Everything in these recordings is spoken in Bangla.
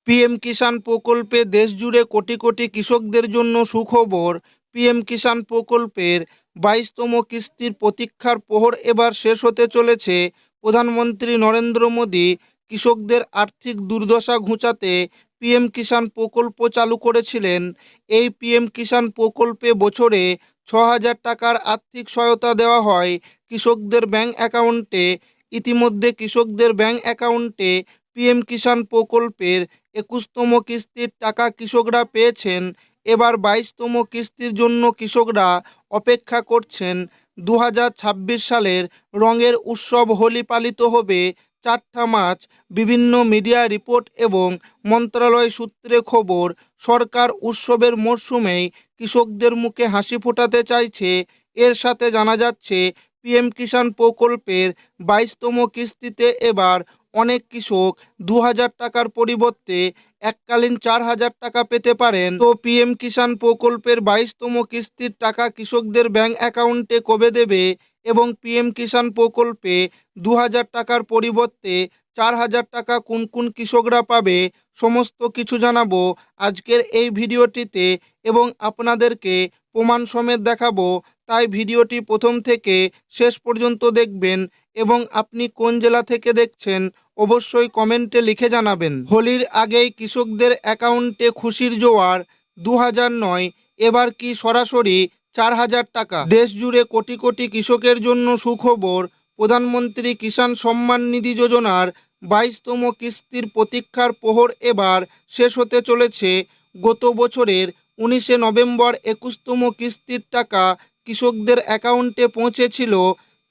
পিএম কিষাণ প্রকল্পে দেশজুড়ে কোটি কোটি কৃষকদের জন্য সুখবর। পিএম কিষাণ প্রকল্পের 22তম কিস্তির প্রতীক্ষার প্রহর এবার শেষ হতে চলেছে। প্রধানমন্ত্রী নরেন্দ্র মোদী কৃষকদের আর্থিক দুর্দশা ঘুচাতে পিএম কিষাণ প্রকল্প চালু করেছিলেন। এই পিএম কিষাণ প্রকল্পে বছরে 6,000 টাকার আর্থিক সহায়তা দেওয়া হয় কৃষকদের ব্যাংক অ্যাকাউন্টে। ইতিমধ্যে কৃষকদের ব্যাংক অ্যাকাউন্টে পিএম কিষাণ প্রকল্পের 21তম কিস্তির টাকা কৃষকরা পেয়েছেন। এবার 22তম কিস্তির জন্য কৃষকরা অপেক্ষা করছেন। 2026 সালের রঙের উৎসব হোলি পালিত হবে 4 মার্চ। বিভিন্ন মিডিয়া রিপোর্ট এবং মন্ত্রণালয় সূত্রে খবর, সরকার উৎসবের মরশুমেই কৃষকদের মুখে হাসি ফোটাতে চাইছে। এর সাথে জানা যাচ্ছে পিএম কিষাণ প্রকল্পের 22তম কিস্তিতে এবার অনেক কৃষক 2,000 টাকার পরিবর্তে এককালীন 4,000 টাকা পেতে পারেন। তো পিএম কিষাণ প্রকল্পের 22তম কিস্তির টাকা কৃষকদের ব্যাংক অ্যাকাউন্টে কবে দেবে এবং পিএম কিষাণ প্রকল্পে 2,000 টাকার পরিবর্তে 4,000 টাকা কোন কোন কৃষকরা পাবে, সমস্ত কিছু জানাবো আজকের এই ভিডিওটিতে এবং আপনাদেরকে প্রমাণ সমেত দেখাবো। তাই ভিডিওটি প্রথম থেকে শেষ পর্যন্ত দেখবেন এবং আপনি কোন জেলা থেকে দেখছেন অবশ্যই কমেন্টে লিখে জানাবেন। হোলির আগেই কৃষকদের অ্যাকাউন্টে খুশির জোয়ার। 2,000 নয়, এবার কি সরাসরি 4,000 টাকা। দেশ জুড়ে কোটি কোটি কৃষকের জন্য সুখবর। প্রধানমন্ত্রী কিষাণ সম্মান নিধি যোজনার 22তম কিস্তির প্রতীক্ষার প্রহর এবার শেষ হতে চলেছে। গত বছরের 19শে নভেম্বর 21তম কিস্তির টাকা কৃষকদের অ্যাকাউন্টে পৌঁছেছিল।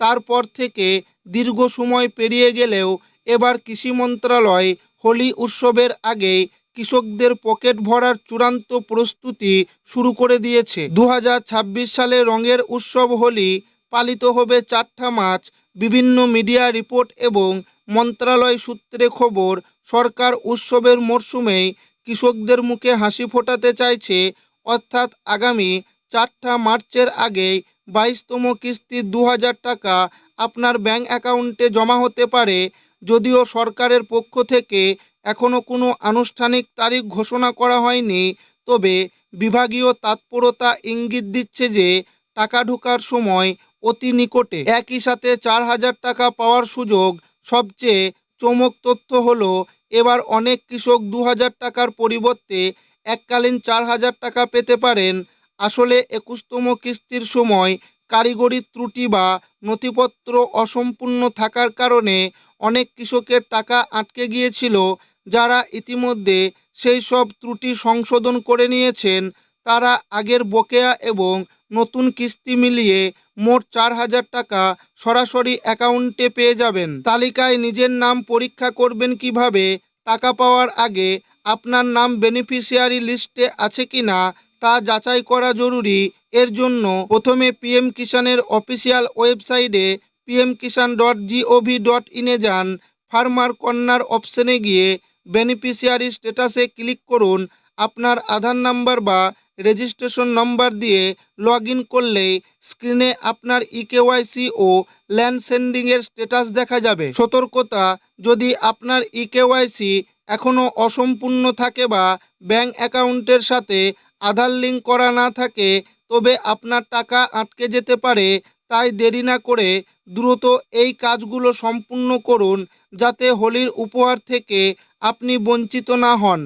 তারপর থেকে দীর্ঘ সময় পেরিয়ে গেলেও এবার কৃষি মন্ত্রণালয় হোলি উৎসবের আগেই কৃষকদের পকেট ভরার চূড়ান্ত প্রস্তুতি শুরু করে দিয়েছে। 2026 সালে রঙের উৎসব হোলি পালিত হবে 4 মার্চ। বিভিন্ন মিডিয়া রিপোর্ট এবং মন্ত্রণালয় সূত্রে খবর, সরকার উৎসবের মরশুমেই কৃষকদের মুখে হাসি ফোটাতে চাইছে। অর্থাৎ আগামী 4 মার্চের আগেই 22তম কিস্তির 2,000 টাকা আপনার ব্যাংক অ্যাকাউন্টে জমা হতে পারে। যদিও সরকারের পক্ষ থেকে এখনও কোনো আনুষ্ঠানিক তারিখ ঘোষণা করা হয়নি, তবে বিভাগীয় তৎপরতা ইঙ্গিত দিচ্ছে যে টাকা ঢোকার সময় অতি নিকটে। একই সাথে 4,000 টাকা পাওয়ার সুযোগ। সবচেয়ে চমক তথ্য হলো এবার অনেক কৃষক 2,000 টাকার পরিবর্তে এককালীন 4,000 টাকা পেতে পারেন। আসলে 21তম কিস্তির সময় কারিগরি ত্রুটি বা নথিপত্র অসম্পূর্ণ থাকার কারণে অনেক কৃষকের টাকা আটকে গিয়েছিল। যারা ইতিমধ্যে সেই সব ত্রুটি সংশোধন করে নিয়েছেন তারা আগের বকেয়া এবং নতুন কিস্তি মিলিয়ে মোট 4,000 টাকা সরাসরি অ্যাকাউন্টে পেয়ে যাবেন। তালিকায় নিজের নাম পরীক্ষা করবেন কিভাবে? টাকা পাওয়ার আগে আপনার নাম বেনিফিশিয়ারি লিস্টে আছে কিনা তা যাচাই করা জরুরি। এর জন্য প্রথমে পিএম কিষাণের অফিসিয়াল ওয়েবসাইটে pmkishan.gov.in যান। ফার্মার কর্নার অপশনে গিয়ে বেনিফিশিয়ারি স্ট্যাটাসে ক্লিক করুন। আপনার আধার নাম্বার বা রেজিস্ট্রেশন নম্বর দিয়ে লগ ইন করলেই স্ক্রিনে আপনার ইকেওয়াইসি ও ল্যান্ড সেন্ডিংয়ের স্ট্যাটাস দেখা যাবে। সতর্কতা, যদি আপনার ইকেওয়াইসি এখনও অসম্পূর্ণ থাকে বা ব্যাংক অ্যাকাউন্টের সাথে আধার লিঙ্ক করা না থাকে তবে আপনার টাকা আটকে যেতে পারে। তাই দেরি না করে দ্রুত এই কাজগুলো সম্পূর্ণ করুন যাতে হোলির উপহার থেকে আপনি বঞ্চিত না হন।